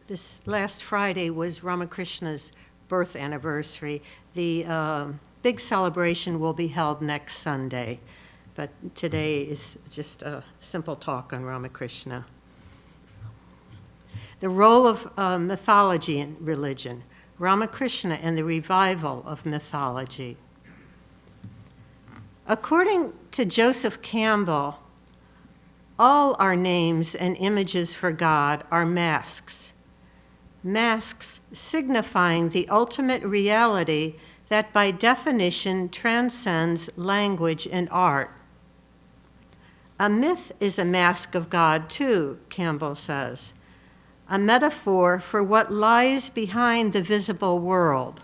This last Friday was Ramakrishna's birth anniversary. The big celebration will be held next Sunday, but today is just a simple talk on Ramakrishna. The role of mythology in religion, Ramakrishna and the revival of mythology. According to Joseph Campbell, all our names and images for God are masks. Masks signifying the ultimate reality that by definition transcends language and art. A myth is a mask of God too, Campbell says, a metaphor for what lies behind the visible world.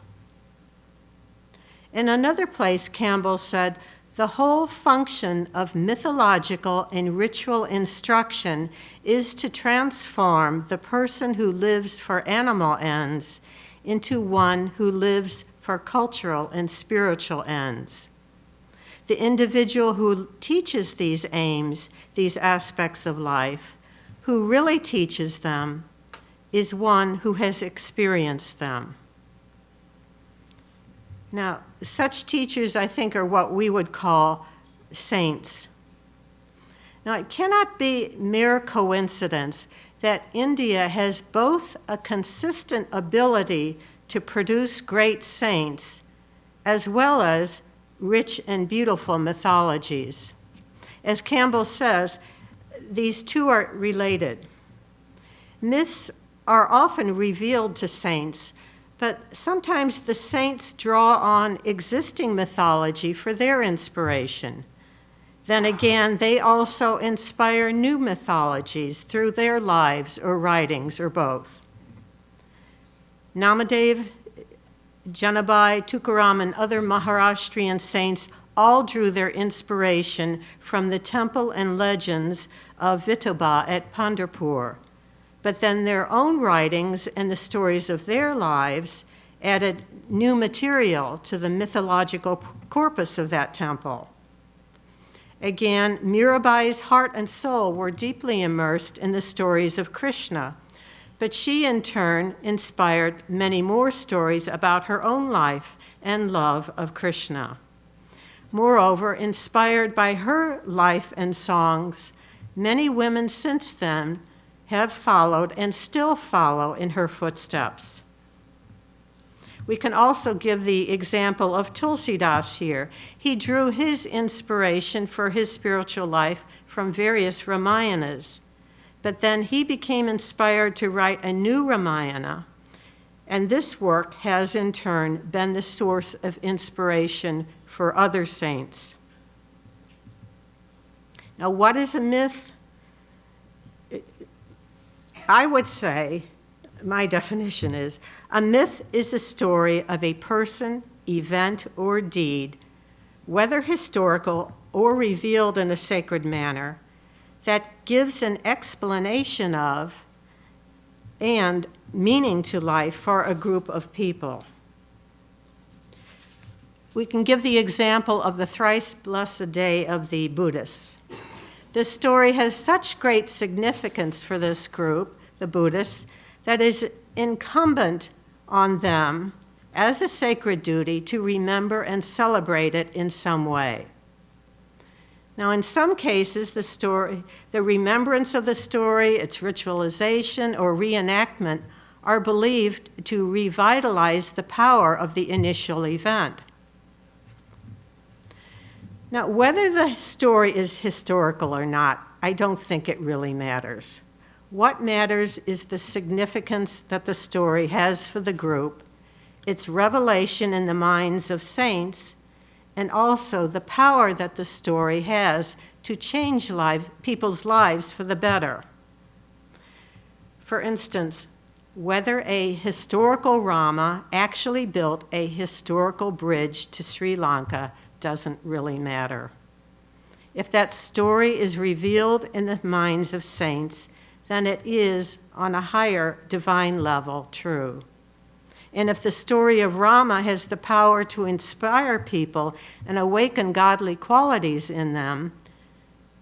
In another place, Campbell said, the whole function of mythological and ritual instruction is to transform the person who lives for animal ends into one who lives for cultural and spiritual ends. The individual who teaches these aims, these aspects of life, who really teaches them, is one who has experienced them. Now, such teachers, I think, are what we would call saints. Now, it cannot be mere coincidence that India has both a consistent ability to produce great saints as well as rich and beautiful mythologies. As Campbell says, these two are related. Myths are often revealed to saints, but sometimes the saints draw on existing mythology for their inspiration. Then again, they also inspire new mythologies through their lives or writings or both. Namadev, Janabai, Tukaram, and other Maharashtrian saints all drew their inspiration from the temple and legends of Vithoba at Pandharpur. But then their own writings and the stories of their lives added new material to the mythological corpus of that temple. Again, Mirabai's heart and soul were deeply immersed in the stories of Krishna, but she in turn inspired many more stories about her own life and love of Krishna. Moreover, inspired by her life and songs, many women since then have followed and still follow in her footsteps. We can also give the example of Tulsidas here. He drew his inspiration for his spiritual life from various Ramayanas, but then he became inspired to write a new Ramayana, and this work has in turn been the source of inspiration for other saints. Now, what is a myth? I would say, my definition is, a myth is a story of a person, event, or deed, whether historical or revealed in a sacred manner, that gives an explanation of and meaning to life for a group of people. We can give the example of the thrice blessed day of the Buddhists. This story has such great significance for this group, the Buddhists, that is incumbent on them as a sacred duty to remember and celebrate it in some way. Now, in some cases, the remembrance of the story, its ritualization or reenactment are believed to revitalize the power of the initial event. Now, whether the story is historical or not, I don't think it really matters. What matters is the significance that the story has for the group, its revelation in the minds of saints, and also the power that the story has to change people's lives for the better. For instance, whether a historical Rama actually built a historical bridge to Sri Lanka doesn't really matter. If that story is revealed in the minds of saints, then it is, on a higher divine level, true. And if the story of Rama has the power to inspire people and awaken godly qualities in them,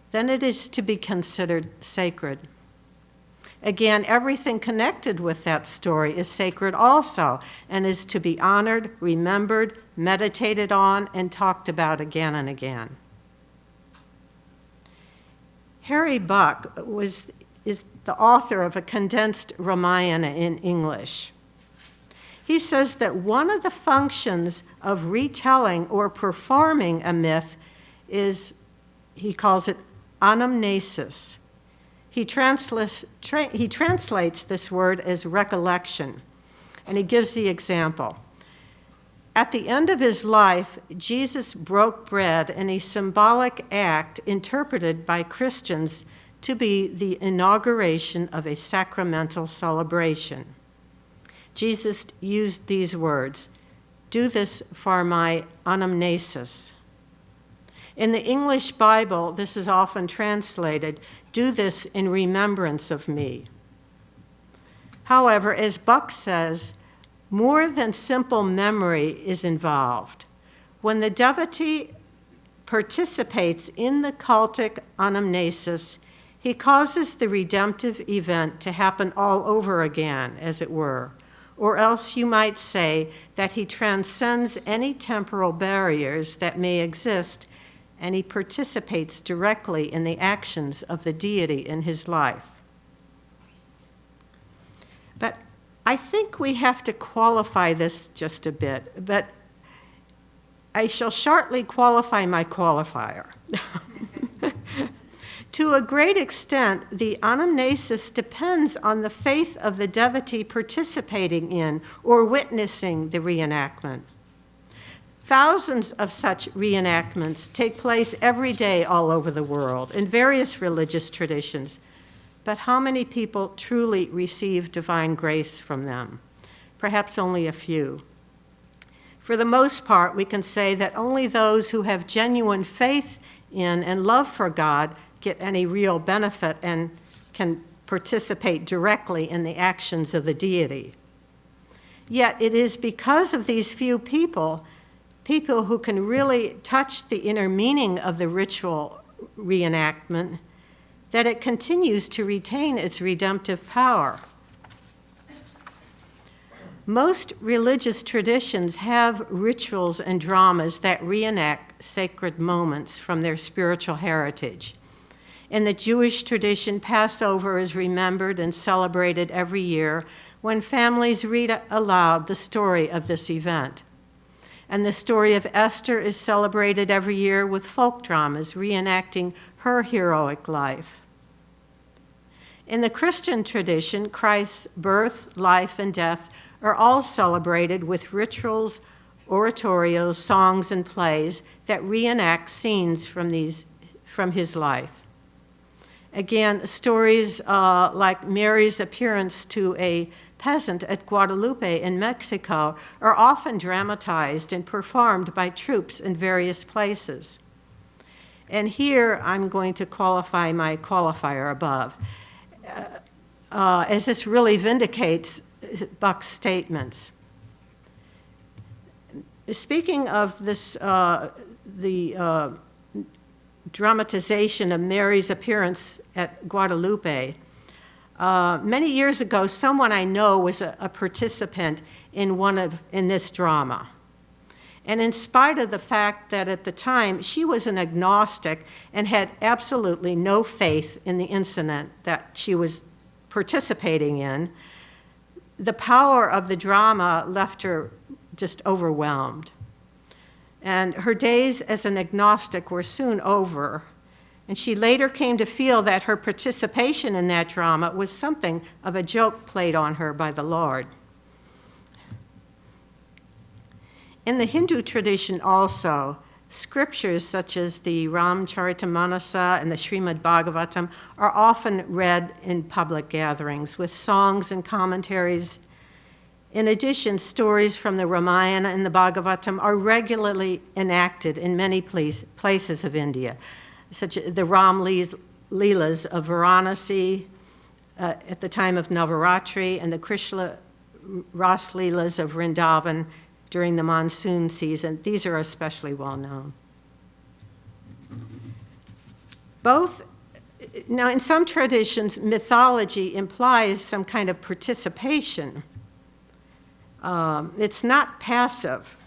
then it is to be considered sacred. Again, everything connected with that story is sacred also and is to be honored, remembered, meditated on, and talked about again and again. Harry Buck is the author of a condensed Ramayana in English. He says that one of the functions of retelling or performing a myth is, he calls it anamnesis. He translates this word as recollection, and he gives the example. At the end of his life, Jesus broke bread in a symbolic act interpreted by Christians to be the inauguration of a sacramental celebration. Jesus used these words, "Do this for my anamnesis." In the English Bible, this is often translated, "Do this in remembrance of me." However, as Buck says, more than simple memory is involved. When the devotee participates in the cultic anamnesis, he causes the redemptive event to happen all over again, as it were. Or else you might say that he transcends any temporal barriers that may exist, and he participates directly in the actions of the deity in his life. But I think we have to qualify this just a bit, but I shall shortly qualify my qualifier. To a great extent, the anamnesis depends on the faith of the devotee participating in or witnessing the reenactment. Thousands of such reenactments take place every day all over the world in various religious traditions, but how many people truly receive divine grace from them? Perhaps only a few. For the most part, we can say that only those who have genuine faith in and love for God get any real benefit and can participate directly in the actions of the deity. Yet it is because of these few people who can really touch the inner meaning of the ritual reenactment, that it continues to retain its redemptive power. Most religious traditions have rituals and dramas that reenact sacred moments from their spiritual heritage. In the Jewish tradition, Passover is remembered and celebrated every year when families read aloud the story of this event. And the story of Esther is celebrated every year with folk dramas reenacting her heroic life. In the Christian tradition, Christ's birth, life, and death are all celebrated with rituals, oratorios, songs, and plays that reenact scenes from his life. Again, stories like Mary's appearance to a peasant at Guadalupe in Mexico are often dramatized and performed by troops in various places. And here I'm going to qualify my qualifier above, as this really vindicates Buck's statements. Speaking of this, the dramatization of Mary's appearance at Guadalupe, many years ago, someone I know was a participant in this drama. And in spite of the fact that at the time she was an agnostic and had absolutely no faith in the incident that she was participating in, the power of the drama left her just overwhelmed. And her days as an agnostic were soon over, and she later came to feel that her participation in that drama was something of a joke played on her by the Lord. In the Hindu tradition also, scriptures such as the Ramcharitamānasa and the Srimad Bhagavatam are often read in public gatherings with songs and commentaries. In addition, stories from the Ramayana and the Bhagavatam are regularly enacted in many places of India, such as the Ram Leelas of Varanasi at the time of Navaratri and the Krishna Ras Leelas of Vrindavan during the monsoon season. These are especially well known. Both Now, in some traditions, mythology implies some kind of participation. It's not passive.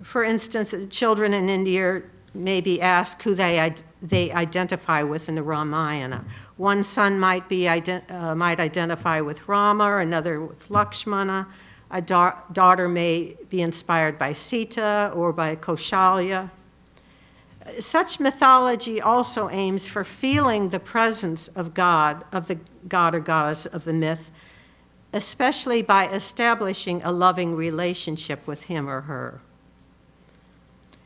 For instance, children in India may be asked who they identify with in the Ramayana. One son might identify with Rama, another with Lakshmana. A daughter may be inspired by Sita or by Kaushalya. Such mythology also aims for feeling the presence of the god or goddess of the myth, especially by establishing a loving relationship with him or her.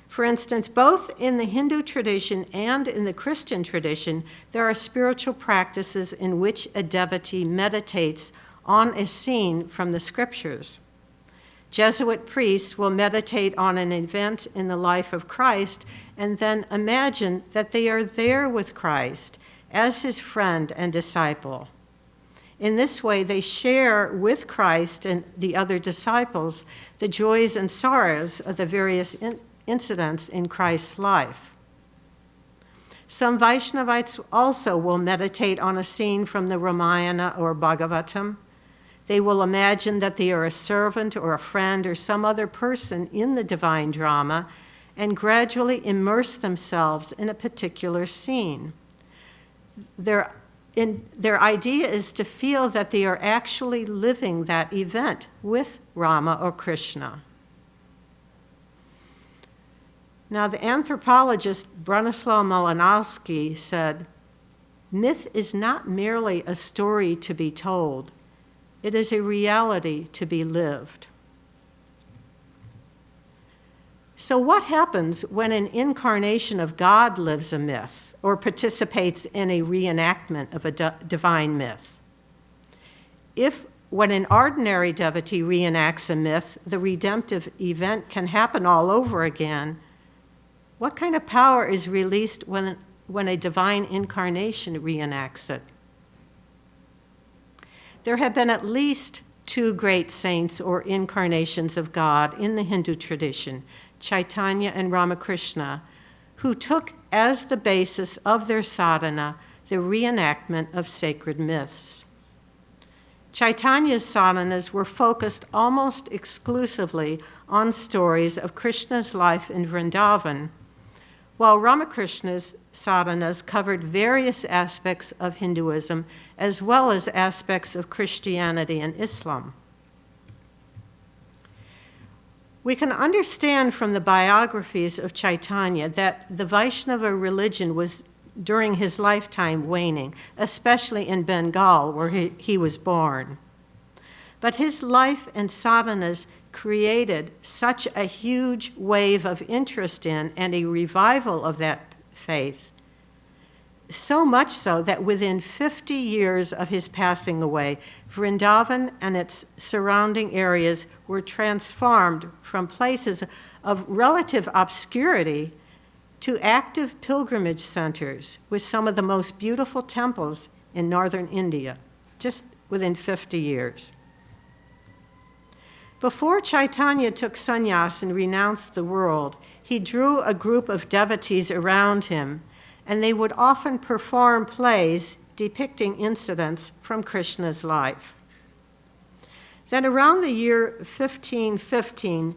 For instance, both in the Hindu tradition and in the Christian tradition, there are spiritual practices in which a devotee meditates on a scene from the scriptures. Jesuit priests will meditate on an event in the life of Christ and then imagine that they are there with Christ as his friend and disciple. In this way, they share with Christ and the other disciples the joys and sorrows of the various incidents in Christ's life. Some Vaishnavites also will meditate on a scene from the Ramayana or Bhagavatam. They will imagine that they are a servant or a friend or some other person in the divine drama and gradually immerse themselves in a particular scene. Their idea is to feel that they are actually living that event with Rama or Krishna. Now, the anthropologist Bronislaw Malinowski said, "Myth is not merely a story to be told. It is a reality to be lived." So what happens when an incarnation of God lives a myth or participates in a reenactment of a divine myth? When an ordinary devotee reenacts a myth, the redemptive event can happen all over again, what kind of power is released when a divine incarnation reenacts it? There have been at least two great saints or incarnations of God in the Hindu tradition, Chaitanya and Ramakrishna, who took as the basis of their sadhana the reenactment of sacred myths. Chaitanya's sadhanas were focused almost exclusively on stories of Krishna's life in Vrindavan, while Ramakrishna's sadhanas covered various aspects of Hinduism as well as aspects of Christianity and Islam. We can understand from the biographies of Chaitanya that the Vaishnava religion was during his lifetime waning, especially in Bengal, where he was born. But his life and sadhanas created such a huge wave of interest in and a revival of that faith, so much so that within 50 years of his passing away, Vrindavan and its surrounding areas were transformed from places of relative obscurity to active pilgrimage centers with some of the most beautiful temples in northern India, just within 50 years. Before Chaitanya took sannyas and renounced the world, he drew a group of devotees around him, and they would often perform plays depicting incidents from Krishna's life. Then around the year 1515,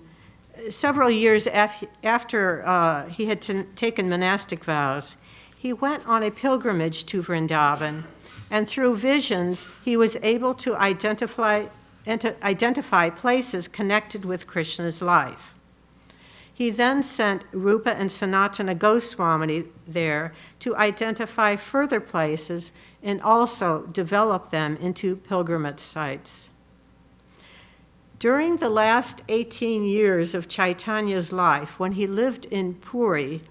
several years after he had taken monastic vows, he went on a pilgrimage to Vrindavan, and through visions, he was able to identify places connected with Krishna's life. He then sent Rupa and Sanatana Goswami there to identify further places and also develop them into pilgrimage sites. During the last 18 years of Chaitanya's life, when he lived in Puri,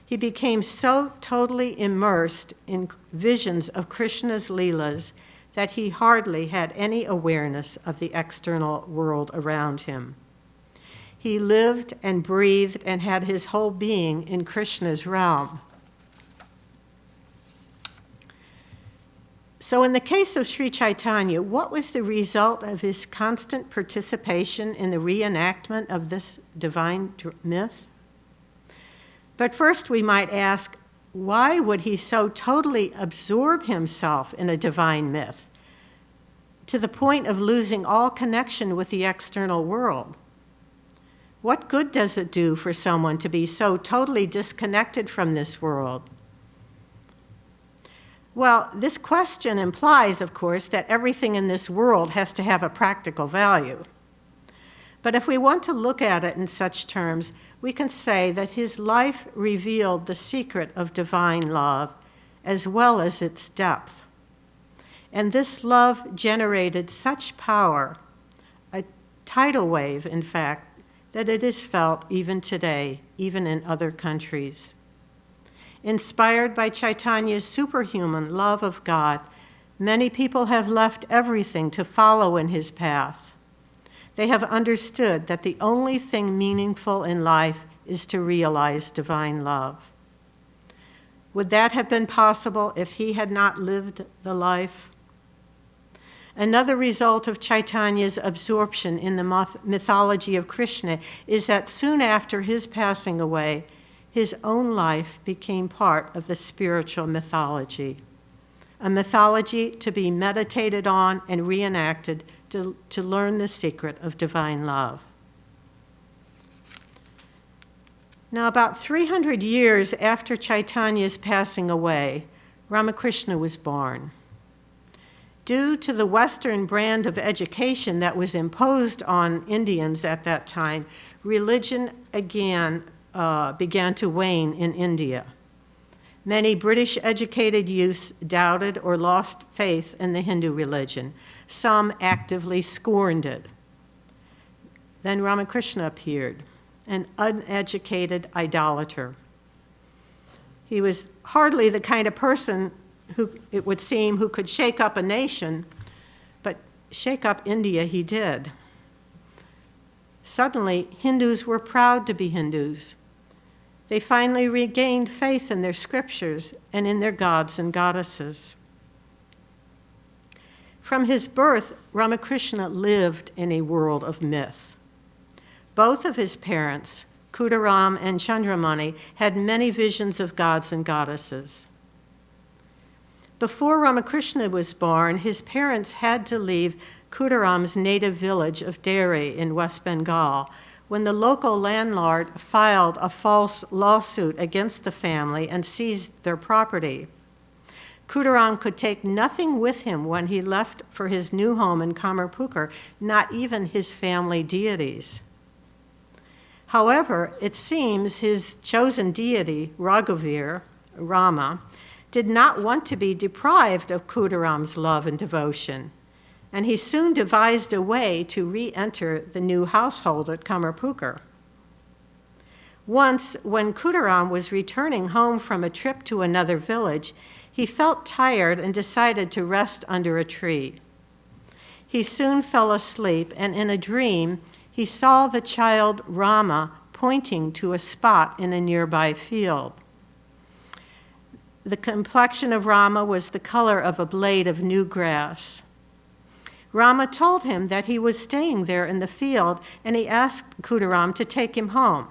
he became so totally immersed in visions of Krishna's Leelas that he hardly had any awareness of the external world around him. He lived and breathed and had his whole being in Krishna's realm. So in the case of Sri Chaitanya, what was the result of his constant participation in the reenactment of this divine myth? But first we might ask, why would he so totally absorb himself in a divine myth to the point of losing all connection with the external world? What good does it do for someone to be so totally disconnected from this world? Well, this question implies, of course, that everything in this world has to have a practical value. But if we want to look at it in such terms, we can say that his life revealed the secret of divine love as well as its depth. And this love generated such power, a tidal wave, in fact, that it is felt even today, even in other countries. Inspired by Chaitanya's superhuman love of God, many people have left everything to follow in his path. They have understood that the only thing meaningful in life is to realize divine love. Would that have been possible if he had not lived the life? Another result of Chaitanya's absorption in the mythology of Krishna is that soon after his passing away, his own life became part of the spiritual mythology, a mythology to be meditated on and reenacted to learn the secret of divine love. Now, about 300 years after Chaitanya's passing away, Ramakrishna was born. Due to the Western brand of education that was imposed on Indians at that time, religion again began to wane in India. Many British-educated youths doubted or lost faith in the Hindu religion. Some actively scorned it. Then Ramakrishna appeared, an uneducated idolater. He was hardly the kind of person who, it would seem, who could shake up a nation, but shake up India he did. Suddenly, Hindus were proud to be Hindus. They finally regained faith in their scriptures and in their gods and goddesses. From his birth, Ramakrishna lived in a world of myth. Both of his parents, Kudaram and Chandramani, had many visions of gods and goddesses. Before Ramakrishna was born, his parents had to leave Kudaram's native village of Dehri in West Bengal when the local landlord filed a false lawsuit against the family and seized their property. Kudaram could take nothing with him when he left for his new home in Kamarpukur, not even his family deities. However, it seems his chosen deity, Raghuveer, Rama, did not want to be deprived of Kudaram's love and devotion, and he soon devised a way to re-enter the new household at Kamarpukur. Once, when Kudaram was returning home from a trip to another village, he felt tired and decided to rest under a tree. He soon fell asleep, and in a dream, he saw the child Rama pointing to a spot in a nearby field. The complexion of Rama was the color of a blade of new grass. Rama told him that he was staying there in the field, and he asked Kudaram to take him home.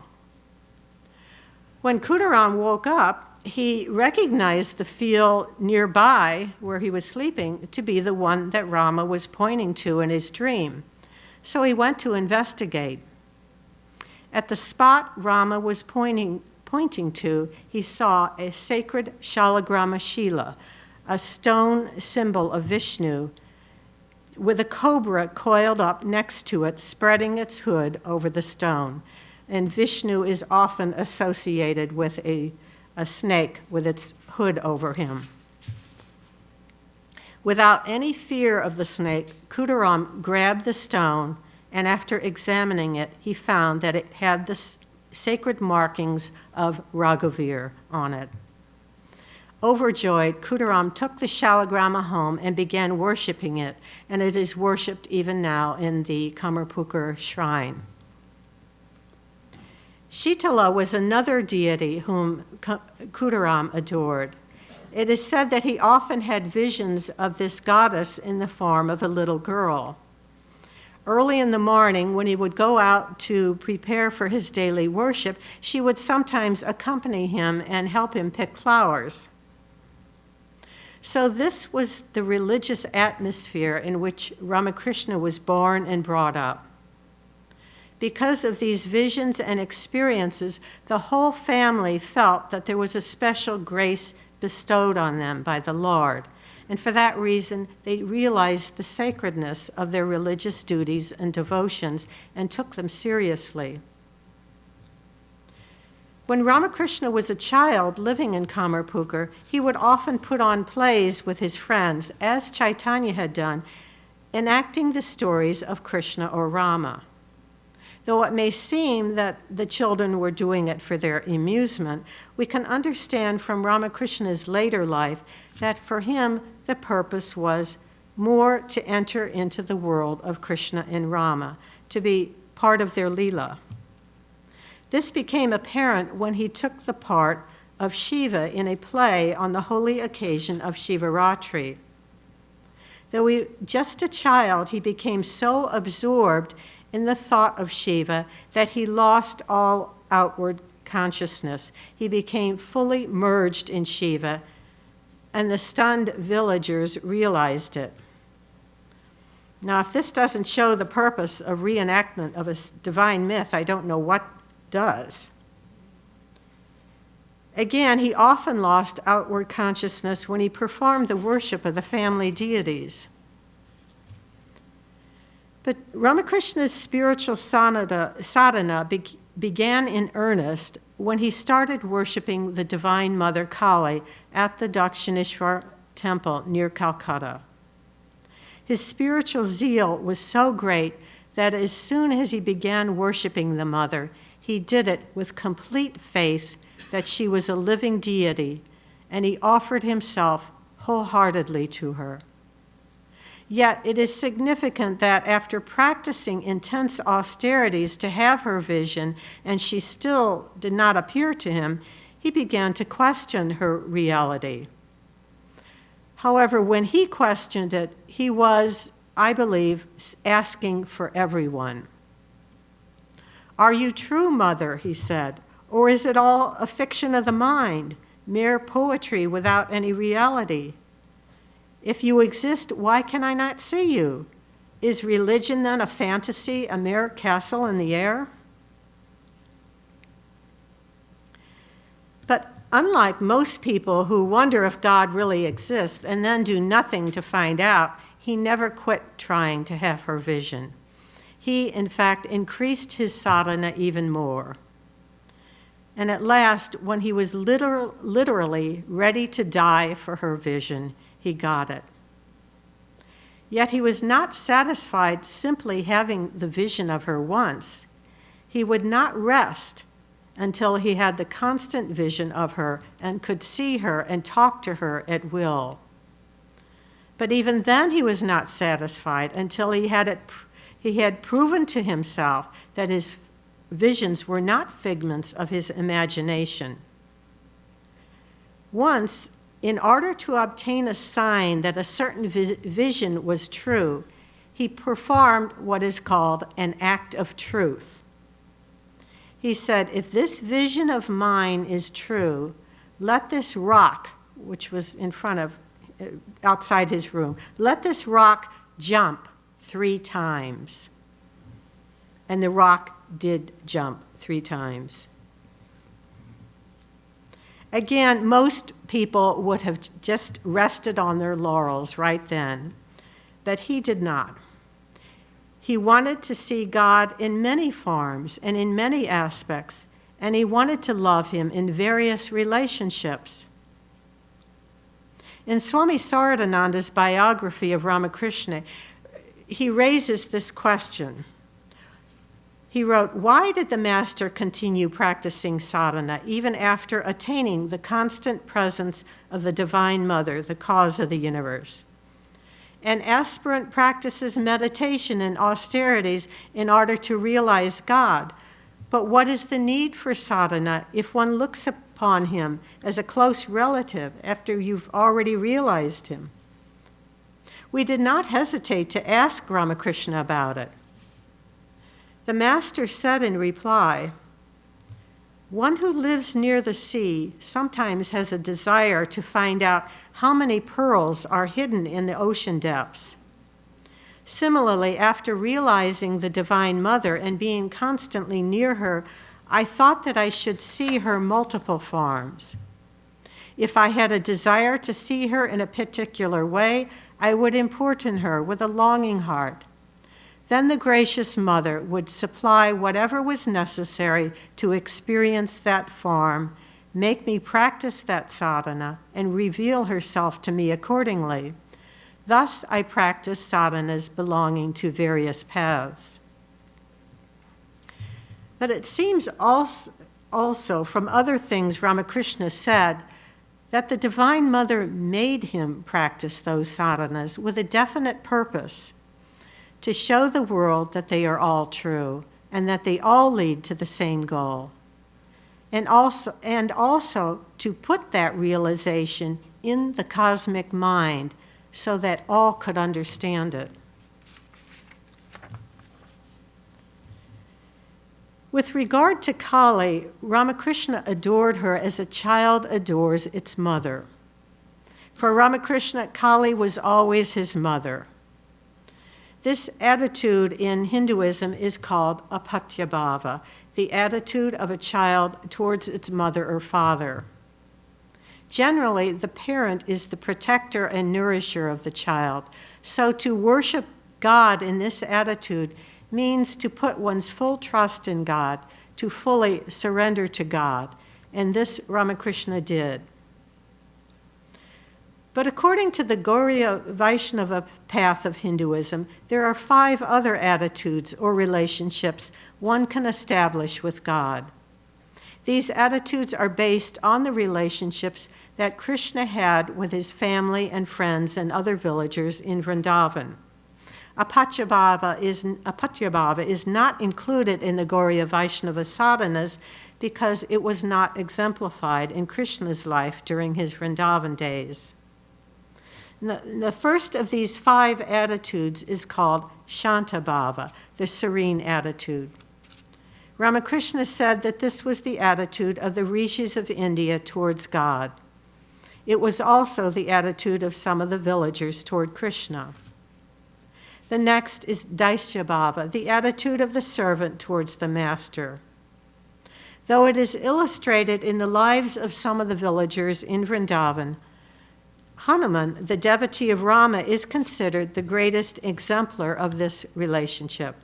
When Kudaram woke up, he recognized the field nearby where he was sleeping to be the one that Rama was pointing to in his dream. So he went to investigate. At the spot Rama was pointing to, he saw a sacred Shalagrama Shila, a stone symbol of Vishnu, with a cobra coiled up next to it, spreading its hood over the stone. And Vishnu is often associated with a snake with its hood over him. Without any fear of the snake, Kudaram grabbed the stone, and after examining it, he found that it had the sacred markings of Raghuveer on it. Overjoyed, Kudaram took the Shalagrama home and began worshiping it, and it is worshipped even now in the Kamarpukur shrine. Shitala was another deity whom Kudaram adored. It is said that he often had visions of this goddess in the form of a little girl. Early in the morning, when he would go out to prepare for his daily worship, she would sometimes accompany him and help him pick flowers. So this was the religious atmosphere in which Ramakrishna was born and brought up. Because of these visions and experiences, the whole family felt that there was a special grace bestowed on them by the Lord. And for that reason, they realized the sacredness of their religious duties and devotions and took them seriously. When Ramakrishna was a child living in Kamarpukur, he would often put on plays with his friends, as Chaitanya had done, enacting the stories of Krishna or Rama. Though it may seem that the children were doing it for their amusement, we can understand from Ramakrishna's later life that for him the purpose was more to enter into the world of Krishna and Rama, to be part of their Leela. This became apparent when he took the part of Shiva in a play on the holy occasion of Shivaratri. Though just a child, he became so absorbed in the thought of Shiva that he lost all outward consciousness. He became fully merged in Shiva, and the stunned villagers realized it. Now, if this doesn't show the purpose of reenactment of a divine myth, I don't know what does. Again, he often lost outward consciousness when he performed the worship of the family deities. But Ramakrishna's spiritual sadhana began in earnest when he started worshiping the Divine Mother Kali at the Dakshineshwar temple near Calcutta. His spiritual zeal was so great that as soon as he began worshiping the Mother, he did it with complete faith that she was a living deity, and he offered himself wholeheartedly to her. Yet it is significant that after practicing intense austerities to have her vision, and she still did not appear to him, he began to question her reality. However, when he questioned it, he was, I believe, asking for everyone. "Are you true, Mother?" he said, "or is it all a fiction of the mind, mere poetry without any reality? If you exist, why can I not see you? Is religion then a fantasy, a mere castle in the air?" But unlike most people who wonder if God really exists and then do nothing to find out, he never quit trying to have her vision. He, in fact, increased his sadhana even more. And at last, when he was literally ready to die for her vision, he got it. Yet he was not satisfied simply having the vision of her once. He would not rest until he had the constant vision of her and could see her and talk to her at will. But even then he was not satisfied until he had proven to himself that his visions were not figments of his imagination. Once, in order to obtain a sign that a certain vision was true, he performed what is called an act of truth. He said, "If this vision of mine is true, let this rock," which was outside his room, "let this rock jump 3 times. And the rock did jump 3 times. Again, most people would have just rested on their laurels right then, but he did not. He wanted to see God in many forms and in many aspects, and he wanted to love him in various relationships. In Swami Saradananda's biography of Ramakrishna, he raises this question. He wrote, "Why did the master continue practicing sadhana even after attaining the constant presence of the Divine Mother, the cause of the universe? An aspirant practices meditation and austerities in order to realize God. But what is the need for sadhana if one looks upon him as a close relative after you've already realized him?" We did not hesitate to ask Ramakrishna about it. The master said in reply, "One who lives near the sea sometimes has a desire to find out how many pearls are hidden in the ocean depths. Similarly, after realizing the Divine Mother and being constantly near her, I thought that I should see her multiple forms. If I had a desire to see her in a particular way, I would importune her with a longing heart. Then the gracious Mother would supply whatever was necessary to experience that form, make me practice that sadhana, and reveal herself to me accordingly. Thus I practice sadhanas belonging to various paths." But it seems also from other things Ramakrishna said that the Divine Mother made him practice those sadhanas with a definite purpose, to show the world that they are all true and that they all lead to the same goal, and also to put that realization in the cosmic mind so that all could understand it. With regard to Kali, Ramakrishna adored her as a child adores its mother. For Ramakrishna, Kali was always his mother. This attitude in Hinduism is called apatyabhava, the attitude of a child towards its mother or father. Generally, the parent is the protector and nourisher of the child, so to worship God in this attitude means to put one's full trust in God, to fully surrender to God, and this Ramakrishna did. But according to the Gauriya Vaishnava path of Hinduism, there are 5 other attitudes or relationships one can establish with God. These attitudes are based on the relationships that Krishna had with his family and friends and other villagers in Vrindavan. Apatyabhava is not included in the Gauriya Vaishnava sadhanas because it was not exemplified in Krishna's life during his Vrindavan days. The first of these 5 attitudes is called Shantabhava, the serene attitude. Ramakrishna said that this was the attitude of the rishis of India towards God. It was also the attitude of some of the villagers toward Krishna. The next is Daisyabhava, the attitude of the servant towards the master. Though it is illustrated in the lives of some of the villagers in Vrindavan, Hanuman, the devotee of Rama, is considered the greatest exemplar of this relationship.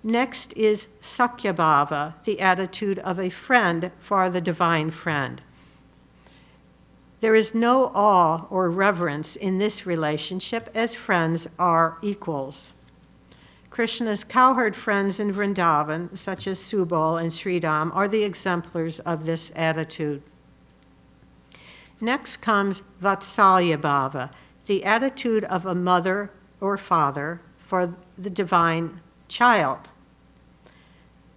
Next is Sakyabhava, the attitude of a friend for the divine friend. There is no awe or reverence in this relationship, as friends are equals. Krishna's cowherd friends in Vrindavan, such as Subal and Sridham, are the exemplars of this attitude. Next comes Vatsalya Bhava, the attitude of a mother or father for the divine child.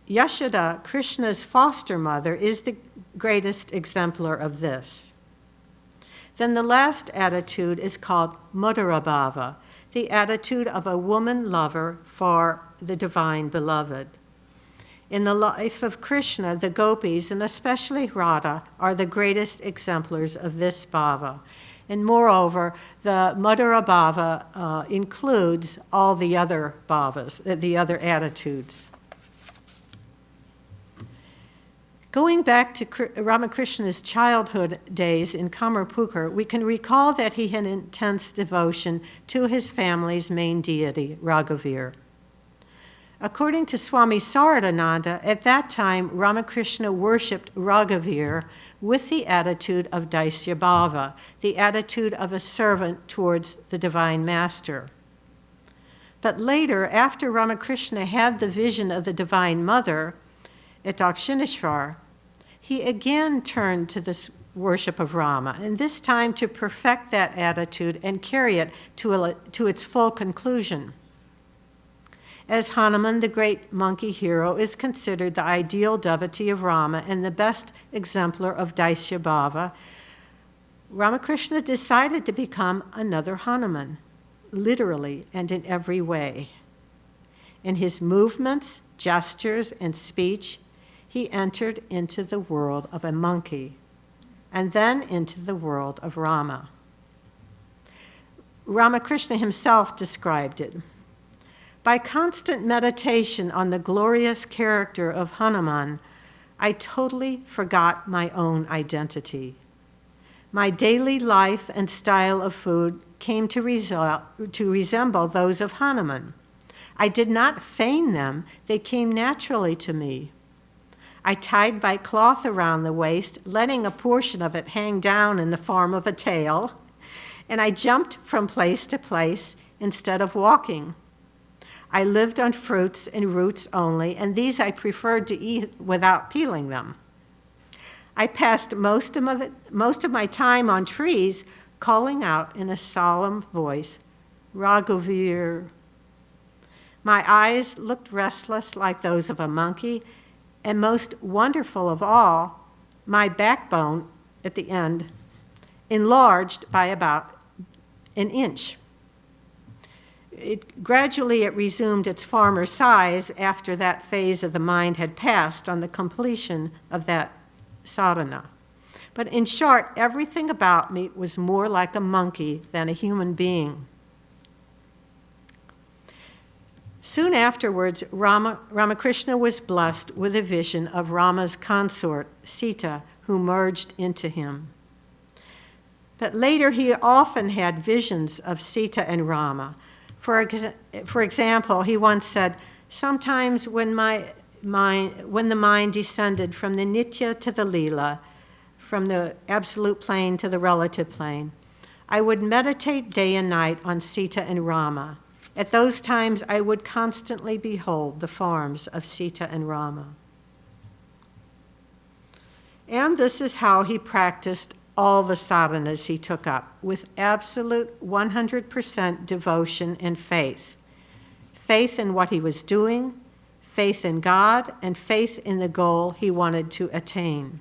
Yashoda, Krishna's foster mother, is the greatest exemplar of this. Then the last attitude is called Madhurabhava, the attitude of a woman lover for the divine beloved. In the life of Krishna, the gopis, and especially Radha, are the greatest exemplars of this bhava. And moreover, the Madhurabhava includes all the other bhavas, the other attitudes. Going back to Ramakrishna's childhood days in Kamarpukur, we can recall that he had intense devotion to his family's main deity, Raghavir. According to Swami Saradananda, at that time, Ramakrishna worshipped Raghavir with the attitude of Daisyabhava, the attitude of a servant towards the Divine Master. But later, after Ramakrishna had the vision of the Divine Mother at Dakshineshwar, he again turned to the worship of Rama, and this time to perfect that attitude and carry it to its full conclusion. As Hanuman, the great monkey hero, is considered the ideal devotee of Rama and the best exemplar of Daisyabhava, Ramakrishna decided to become another Hanuman, literally and in every way. In his movements, gestures, and speech, he entered into the world of a monkey, and then into the world of Rama. Ramakrishna himself described it. By constant meditation on the glorious character of Hanuman, I totally forgot my own identity. My daily life and style of food came to resemble those of Hanuman. I did not feign them, they came naturally to me. I tied my cloth around the waist, letting a portion of it hang down in the form of a tail, and I jumped from place to place instead of walking. I lived on fruits and roots only, and these I preferred to eat without peeling them. I passed most of my time on trees, calling out in a solemn voice, Raghuvir. My eyes looked restless like those of a monkey, and most wonderful of all, my backbone at the end enlarged by about an inch. Gradually it resumed its former size after that phase of the mind had passed on the completion of that sadhana. But in short, everything about me was more like a monkey than a human being. Soon afterwards, Ramakrishna was blessed with a vision of Rama's consort, Sita, who merged into him. But later he often had visions of Sita and Rama. For example, he once said, sometimes when the mind descended from the Nitya to the Leela, from the absolute plane to the relative plane, I would meditate day and night on Sita and Rama. At those times, I would constantly behold the forms of Sita and Rama. And this is how he practiced all the sadhanas he took up, with absolute 100% devotion and faith. Faith in what he was doing, faith in God, and faith in the goal he wanted to attain.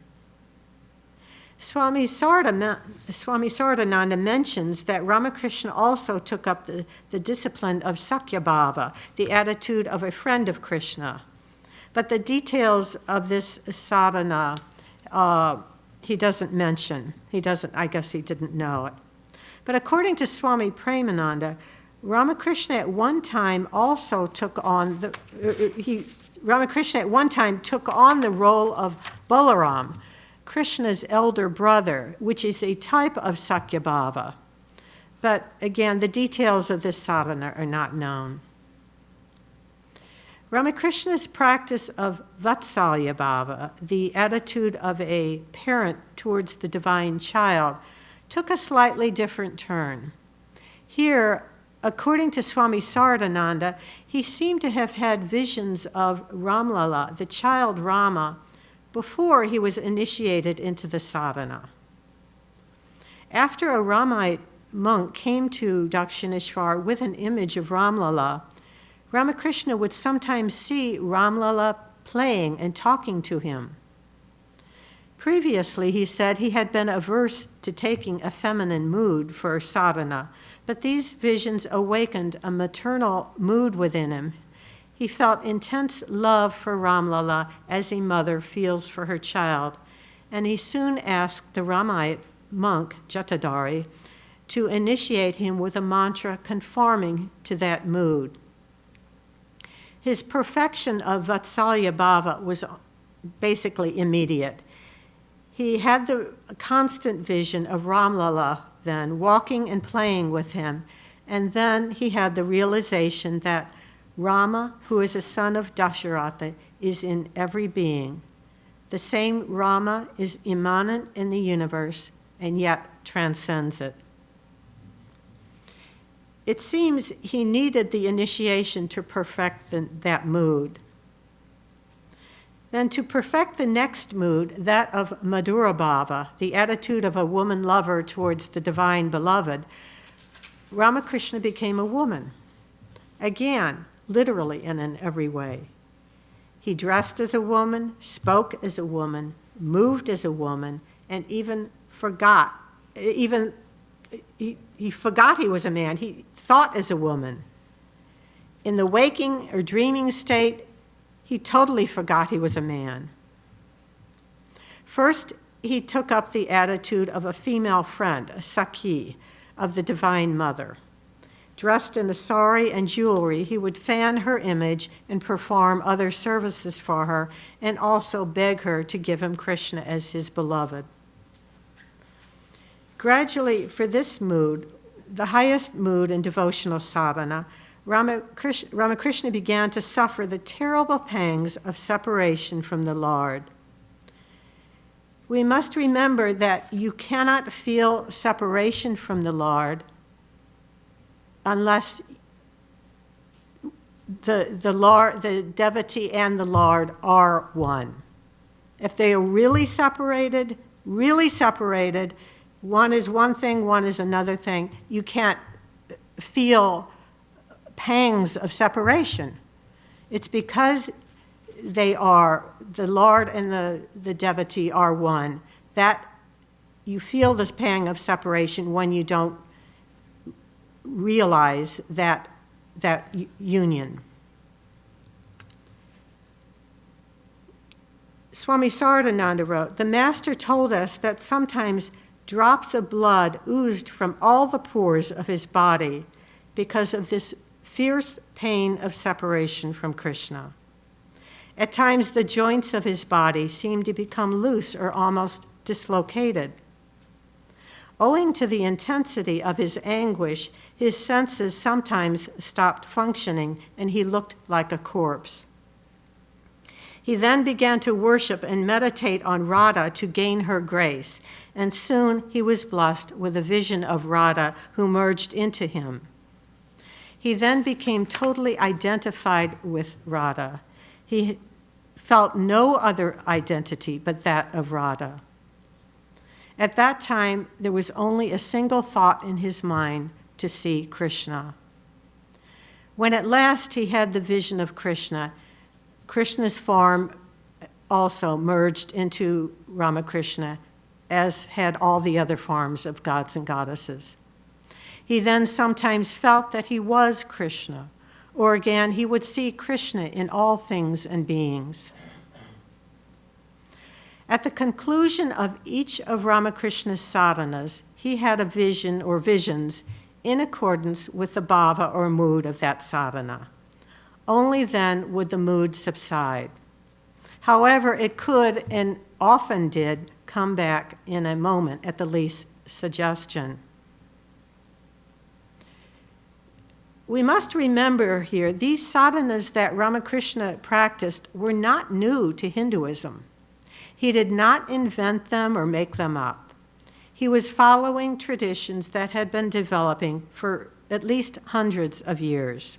Swami Sardananda mentions that Ramakrishna also took up the discipline of Sakyabhava, the attitude of a friend of Krishna. But the details of this sadhana, he doesn't mention. I guess he didn't know it. But according to Swami Premananda, Ramakrishna at one time took on the role of Balaram, Krishna's elder brother, which is a type of Sakyabhava. But again, the details of this sadhana are not known. Ramakrishna's practice of Vatsalya Bhava, the attitude of a parent towards the divine child, took a slightly different turn. Here, according to Swami Sardananda, he seemed to have had visions of Ramlala, the child Rama, before he was initiated into the sadhana. After a Ramite monk came to Dakshineshwar with an image of Ramlala, Ramakrishna would sometimes see Ramlala playing and talking to him. Previously, he said he had been averse to taking a feminine mood for sadhana, but these visions awakened a maternal mood within him. He felt intense love for Ramlala as a mother feels for her child, and he soon asked the Ramite monk, Jatadhari, to initiate him with a mantra conforming to that mood. His perfection of Vatsalya Bhava was basically immediate. He had the constant vision of Ramlala then, walking and playing with him, and then he had the realization that Rama, who is a son of Dasharatha, is in every being. The same Rama is immanent in the universe and yet transcends it. It seems he needed the initiation to perfect that mood. Then to perfect the next mood, that of Madhura Bhava, the attitude of a woman lover towards the divine beloved, Ramakrishna became a woman. Again, literally and in every way. He dressed as a woman, spoke as a woman, moved as a woman, and even forgot. He forgot he was a man. He thought as a woman. In the waking or dreaming state, he totally forgot he was a man. First, he took up the attitude of a female friend, a Sakhi, of the Divine Mother. Dressed in a sari and jewelry, he would fan her image and perform other services for her, and also beg her to give him Krishna as his beloved. Gradually, for this mood, the highest mood in devotional sadhana, Ramakrishna began to suffer the terrible pangs of separation from the Lord. We must remember that you cannot feel separation from the Lord unless the devotee and the Lord are one. If they are really separated, one is one thing, one is another thing, you can't feel pangs of separation. It's because they are, the Lord and the devotee are one, that you feel this pang of separation when you don't realize that union. Swami Sardananda wrote, "The Master told us that sometimes drops of blood oozed from all the pores of his body because of this fierce pain of separation from Krishna. At times, the joints of his body seemed to become loose or almost dislocated. Owing to the intensity of his anguish, his senses sometimes stopped functioning, and he looked like a corpse. He then began to worship and meditate on Radha to gain her grace, and soon he was blessed with a vision of Radha who merged into him. He then became totally identified with Radha. He felt no other identity but that of Radha. At that time, there was only a single thought in his mind, to see Krishna. When at last he had the vision of Krishna, Krishna's form also merged into Ramakrishna, as had all the other forms of gods and goddesses. He then sometimes felt that he was Krishna, or again, he would see Krishna in all things and beings. At the conclusion of each of Ramakrishna's sadhanas, he had a vision or visions in accordance with the bhava or mood of that sadhana. Only then would the mood subside. However, it could and often did come back in a moment at the least suggestion. We must remember here, these sadhanas that Ramakrishna practiced were not new to Hinduism. He did not invent them or make them up. He was following traditions that had been developing for at least hundreds of years.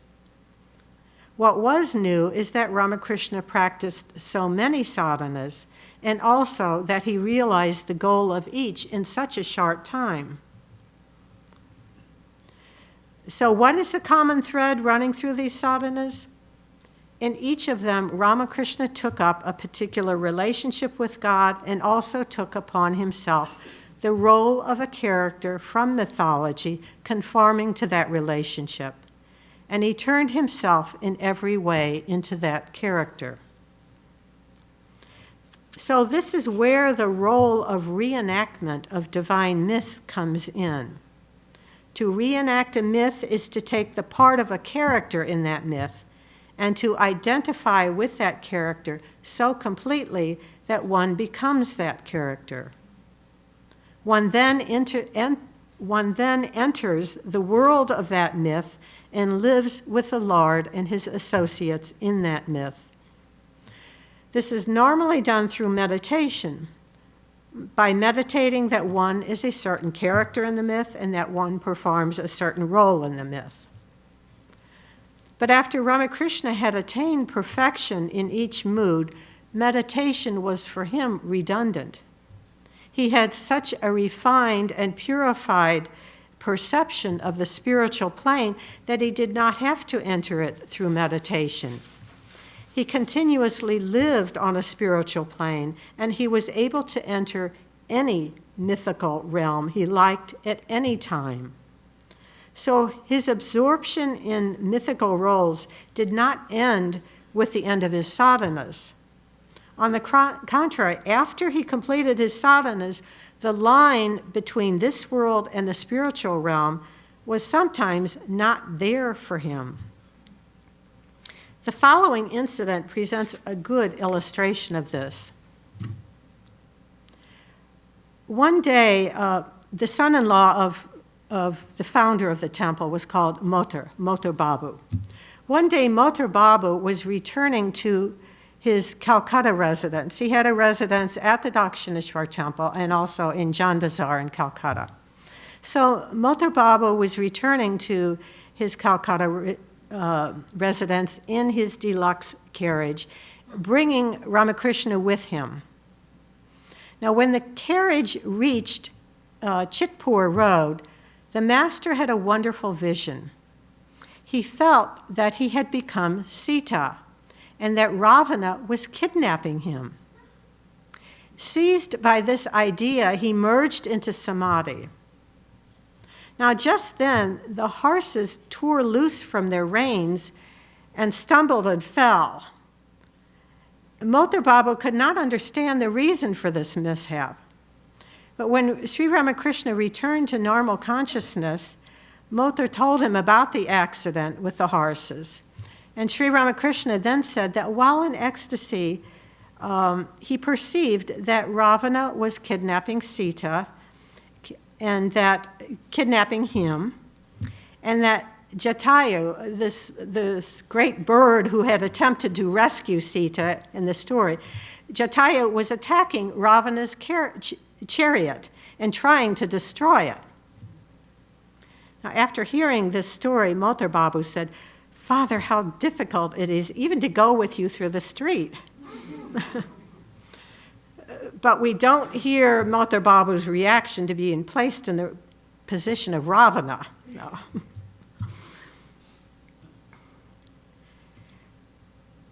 What was new is that Ramakrishna practiced so many sadhanas, and also that he realized the goal of each in such a short time. So what is the common thread running through these sadhanas? In each of them, Ramakrishna took up a particular relationship with God and also took upon himself the role of a character from mythology conforming to that relationship. And he turned himself in every way into that character. So this is where the role of reenactment of divine myths comes in. To reenact a myth is to take the part of a character in that myth and to identify with that character so completely that one becomes that character. One then enters the world of that myth and lives with the Lord and his associates in that myth. This is normally done through meditation, by meditating that one is a certain character in the myth and that one performs a certain role in the myth. But after Ramakrishna had attained perfection in each mood, meditation was for him redundant. He had such a refined and purified perception of the spiritual plane that he did not have to enter it through meditation. He continuously lived on a spiritual plane, and he was able to enter any mythical realm he liked at any time. So his absorption in mythical roles did not end with the end of his sadhanas. On the contrary, after he completed his sadhanas, the line between this world and the spiritual realm was sometimes not there for him. The following incident presents a good illustration of this. One day, the son-in-law of the founder of the temple was called Motor Babu. One day, Motor Babu was returning to his Calcutta residence. He had a residence at the Dakshineshwar temple and also in Jan Bazar in Calcutta. So Motor Babu was returning to his Calcutta residence in his deluxe carriage, bringing Ramakrishna with him. Now, when the carriage reached Chitpur Road, the master had a wonderful vision. He felt that he had become Sita and that Ravana was kidnapping him. Seized by this idea, he merged into samadhi. Now, just then, the horses tore loose from their reins and stumbled and fell. Motor Babu could not understand the reason for this mishap. But when Sri Ramakrishna returned to normal consciousness, Motor told him about the accident with the horses. And Sri Ramakrishna then said that while in ecstasy, he perceived that Ravana was kidnapping Sita, and that kidnapping him, and that Jatayu, this great bird who had attempted to rescue Sita in the story, Jatayu was attacking Ravana's chariot and trying to destroy it. Now, after hearing this story, Motor Babu said, "Father, how difficult it is even to go with you through the street." But we don't hear Motor Babu's reaction to being placed in the position of Ravana. No.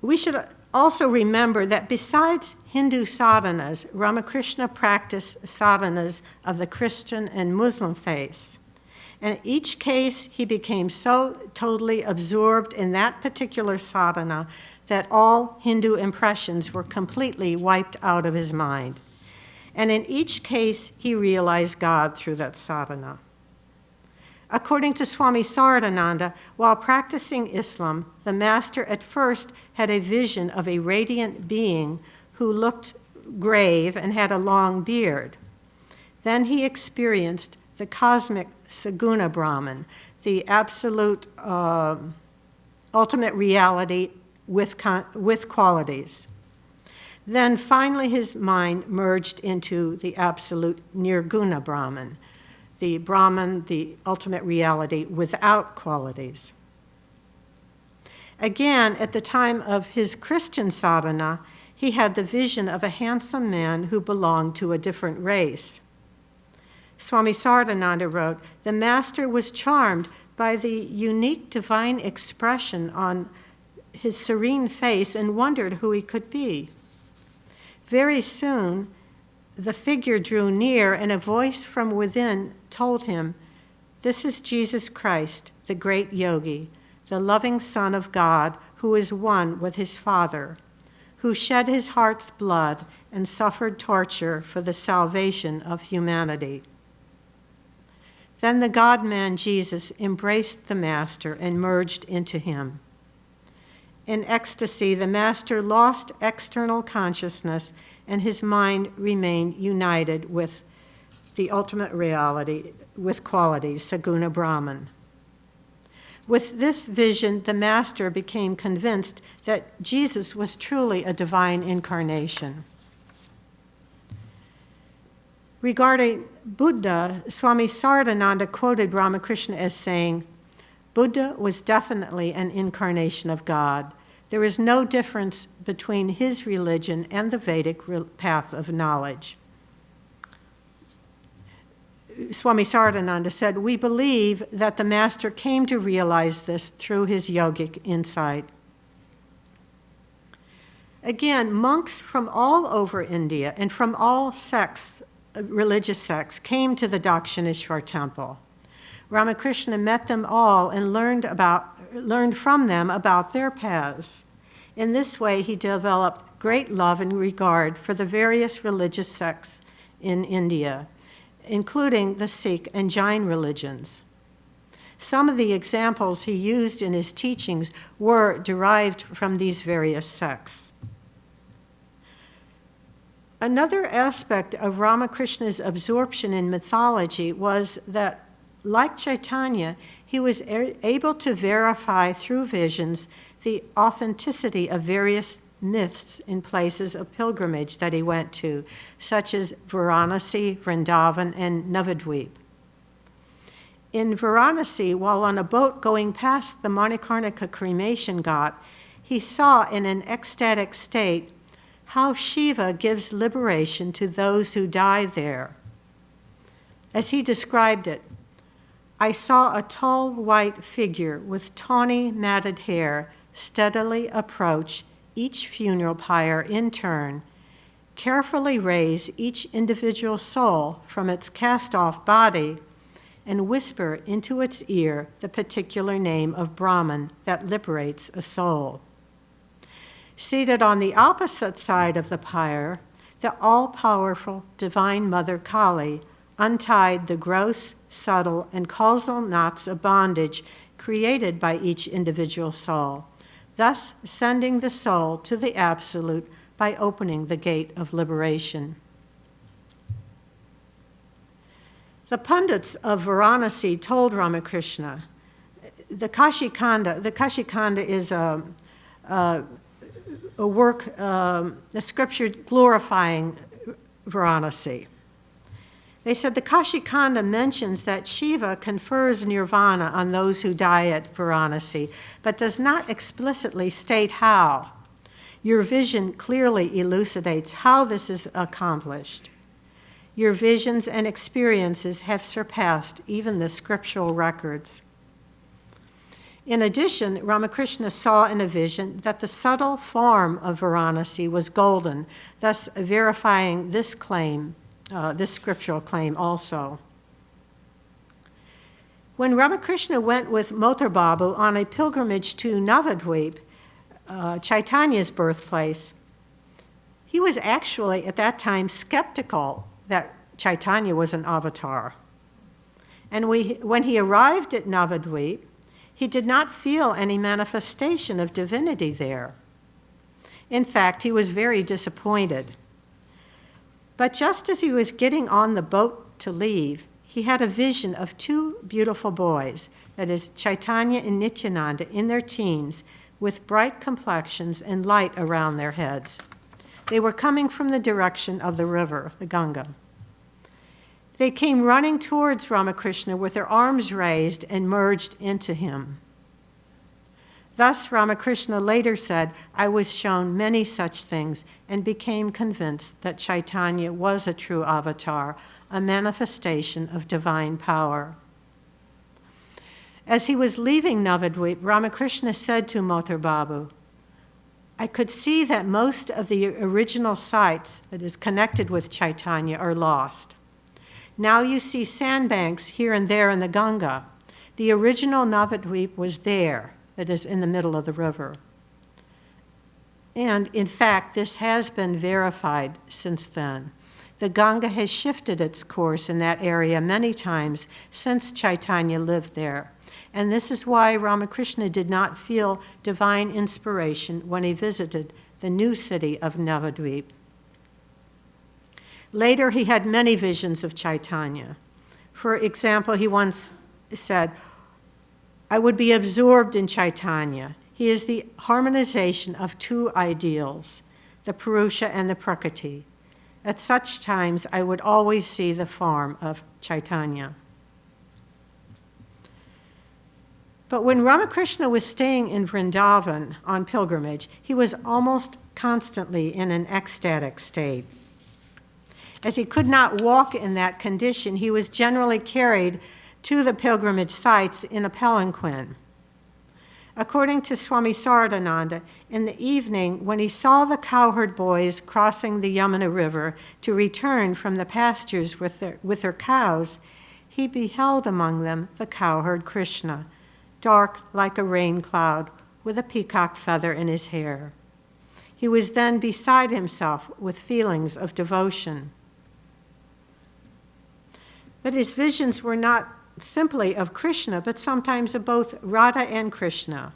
We should also remember that besides Hindu sadhanas, Ramakrishna practiced sadhanas of the Christian and Muslim faiths. And in each case, he became so totally absorbed in that particular sadhana that all Hindu impressions were completely wiped out of his mind. And in each case, he realized God through that sadhana. According to Swami Saradananda, while practicing Islam, the master at first had a vision of a radiant being who looked grave and had a long beard. Then he experienced the cosmic Saguna Brahman, the absolute ultimate reality with qualities. Then finally his mind merged into the absolute Nirguna Brahman, the ultimate reality without qualities. Again, at the time of his Christian sadhana, he had the vision of a handsome man who belonged to a different race. Swami Saradananda wrote, "The master was charmed by the unique divine expression on his serene face and wondered who he could be. Very soon, the figure drew near and a voice from within told him, 'This is Jesus Christ, the great yogi, the loving Son of God who is one with his Father, who shed his heart's blood and suffered torture for the salvation of humanity.' Then the God-man Jesus embraced the master and merged into him. In ecstasy, the master lost external consciousness and his mind remained united with the ultimate reality, with qualities, Saguna Brahman. With this vision, the master became convinced that Jesus was truly a divine incarnation. Regarding Buddha, Swami Saradananda quoted Ramakrishna as saying, "Buddha was definitely an incarnation of God. There is no difference between his religion and the Vedic path of knowledge." Swami Saradananda said, "We believe that the master came to realize this through his yogic insight." Again, monks from all over India and from all sects, religious sects, came to the Dakshineshwar temple. Ramakrishna met them all and learned from them about their paths. In this way, he developed great love and regard for the various religious sects in India, including the Sikh and Jain religions. Some of the examples he used in his teachings were derived from these various sects. Another aspect of Ramakrishna's absorption in mythology was that, like Chaitanya, he was able to verify through visions the authenticity of various myths in places of pilgrimage that he went to, such as Varanasi, Vrindavan, and Navadvip. In Varanasi, while on a boat going past the Manikarnika cremation ghat, he saw in an ecstatic state how Shiva gives liberation to those who die there. As he described it, I saw a tall white figure with tawny matted hair steadily approach each funeral pyre in turn, carefully raise each individual soul from its cast-off body, and whisper into its ear the particular name of Brahman that liberates a soul. Seated on the opposite side of the pyre, the all-powerful Divine Mother Kali untied the gross, subtle, and causal knots of bondage created by each individual soul, thus sending the soul to the Absolute by opening the gate of liberation. The pundits of Varanasi told Ramakrishna, the Kashi Khanda is a work, a scripture glorifying Varanasi. They said the Kashi Khanda mentions that Shiva confers nirvana on those who die at Varanasi, but does not explicitly state how. Your vision clearly elucidates how this is accomplished. Your visions and experiences have surpassed even the scriptural records. In addition, Ramakrishna saw in a vision that the subtle form of Varanasi was golden, thus verifying this claim, this scriptural claim also. When Ramakrishna went with Motor Babu on a pilgrimage to Navadvip, Chaitanya's birthplace, he was actually at that time skeptical that Chaitanya was an avatar. And when he arrived at Navadvip, he did not feel any manifestation of divinity there. In fact, he was very disappointed. But just as he was getting on the boat to leave, he had a vision of two beautiful boys, that is, Chaitanya and Nityananda, in their teens, with bright complexions and light around their heads. They were coming from the direction of the river, the Ganga. They came running towards Ramakrishna with their arms raised and merged into him. Thus, Ramakrishna later said, I was shown many such things and became convinced that Chaitanya was a true avatar, a manifestation of divine power. As he was leaving Navadvip, Ramakrishna said to Motor Babu, I could see that most of the original sites that is connected with Chaitanya are lost. Now you see sandbanks here and there in the Ganga. The original Navadvip was there, that is in the middle of the river. And in fact, this has been verified since then. The Ganga has shifted its course in that area many times since Chaitanya lived there. And this is why Ramakrishna did not feel divine inspiration when he visited the new city of Navadvip. Later, he had many visions of Chaitanya. For example, he once said, I would be absorbed in Chaitanya. He is the harmonization of two ideals, the Purusha and the Prakriti. At such times, I would always see the form of Chaitanya. But when Ramakrishna was staying in Vrindavan on pilgrimage, he was almost constantly in an ecstatic state. As he could not walk in that condition, he was generally carried to the pilgrimage sites in a palanquin. According to Swami Saradananda, in the evening, when he saw the cowherd boys crossing the Yamuna River to return from the pastures with their cows, he beheld among them the cowherd Krishna, dark like a rain cloud, with a peacock feather in his hair. He was then beside himself with feelings of devotion. But his visions were not simply of Krishna, but sometimes of both Radha and Krishna.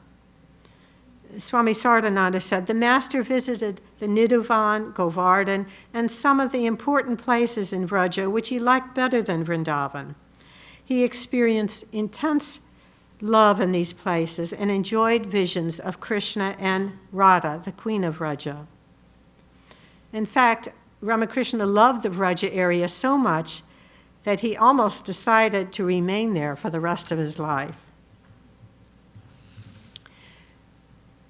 Swami Sardananda said, the master visited the Nidhuvan, Govardhan, and some of the important places in Vraja, which he liked better than Vrindavan. He experienced intense love in these places and enjoyed visions of Krishna and Radha, the queen of Vraja. In fact, Ramakrishna loved the Vraja area so much that he almost decided to remain there for the rest of his life.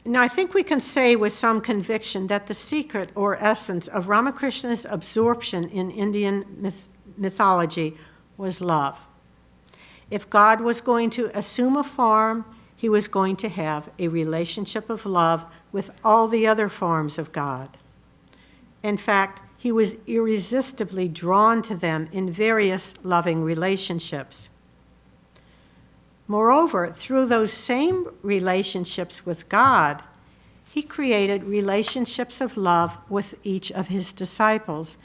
Now, I think we can say with some conviction that the secret or essence of Ramakrishna's absorption in Indian mythology was love. If God was going to assume a form, he was going to have a relationship of love with all the other forms of God. In fact, he was irresistibly drawn to them in various loving relationships. Moreover, through those same relationships with God, he created relationships of love with each of his disciples,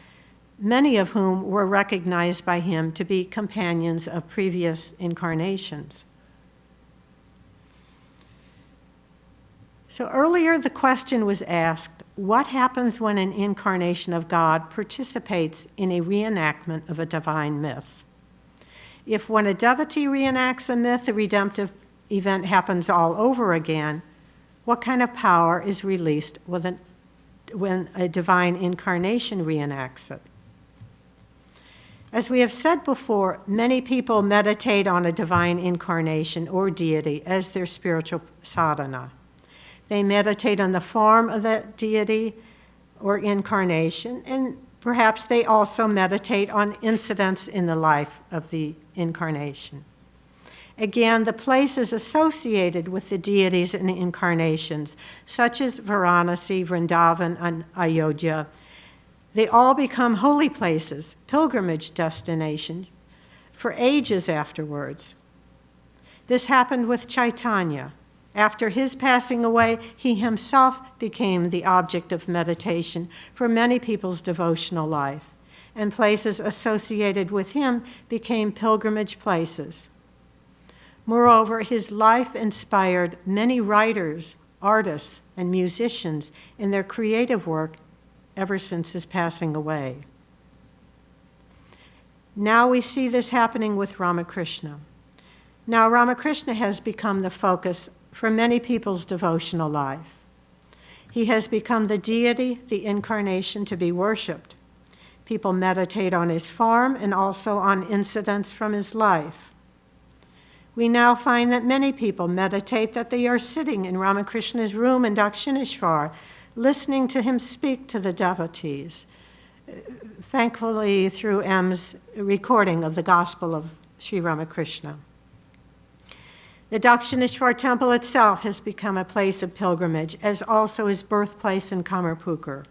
many of whom were recognized by him to be companions of previous incarnations. So earlier the question was asked, what happens when an incarnation of God participates in a reenactment of a divine myth? If when a devotee reenacts a myth, the redemptive event happens all over again, what kind of power is released when a divine incarnation reenacts it? As we have said before, many people meditate on a divine incarnation or deity as their spiritual sadhana. They meditate on the form of that deity or incarnation, and perhaps they also meditate on incidents in the life of the incarnation. Again, the places associated with the deities and incarnations, such as Varanasi, Vrindavan, and Ayodhya, they all become holy places, pilgrimage destinations, for ages afterwards. This happened with Chaitanya. After his passing away, he himself became the object of meditation for many people's devotional life, and places associated with him became pilgrimage places. Moreover, his life inspired many writers, artists, and musicians in their creative work ever since his passing away. Now we see this happening with Ramakrishna. Now Ramakrishna has become the focus for many people's devotional life. He has become the deity, the incarnation to be worshipped. People meditate on his form and also on incidents from his life. We now find that many people meditate that they are sitting in Ramakrishna's room in Dakshineshwar, listening to him speak to the devotees, thankfully through M's recording of the Gospel of Sri Ramakrishna. The Dakshineshwar temple itself has become a place of pilgrimage, as also his birthplace in Kamarpukur.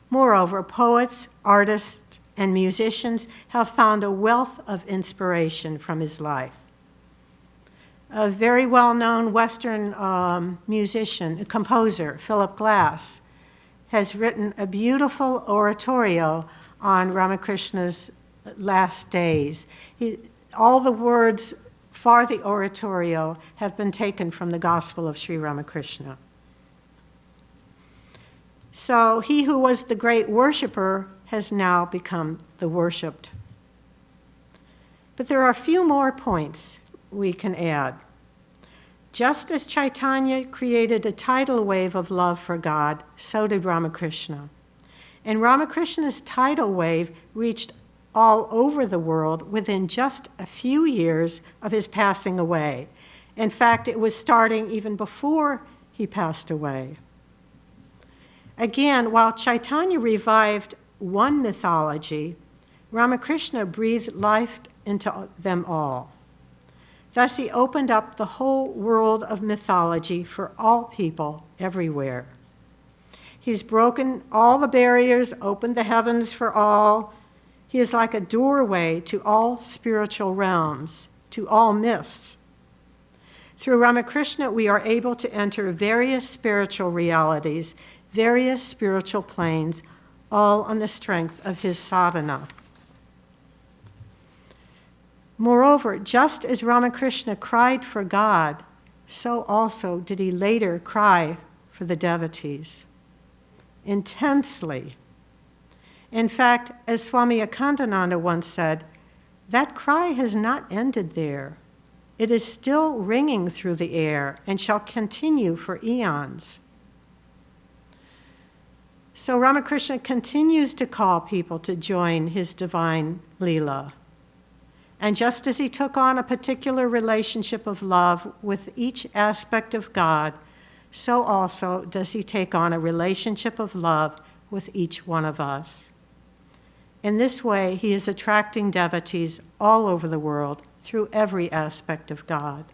Moreover, poets, artists, and musicians have found a wealth of inspiration from his life. A very well-known Western musician, composer, Philip Glass, has written a beautiful oratorio on Ramakrishna's last days. All the words for the oratorio have been taken from the Gospel of Sri Ramakrishna. So he who was the great worshiper has now become the worshipped. But there are a few more points we can add. Just as Chaitanya created a tidal wave of love for God, so did Ramakrishna. And Ramakrishna's tidal wave reached all over the world within just a few years of his passing away. In fact, it was starting even before he passed away. Again, while Chaitanya revived one mythology, Ramakrishna breathed life into them all. Thus, he opened up the whole world of mythology for all people everywhere. He's broken all the barriers, opened the heavens for all, He is like a doorway to all spiritual realms, to all myths. Through Ramakrishna, we are able to enter various spiritual realities, various spiritual planes, all on the strength of his sadhana. Moreover, just as Ramakrishna cried for God, so also did he later cry for the devotees, intensely. In fact, as Swami Akhandananda once said, that cry has not ended there. It is still ringing through the air and shall continue for eons. So Ramakrishna continues to call people to join his divine Leela. And just as he took on a particular relationship of love with each aspect of God, so also does he take on a relationship of love with each one of us. In this way, he is attracting devotees all over the world through every aspect of God.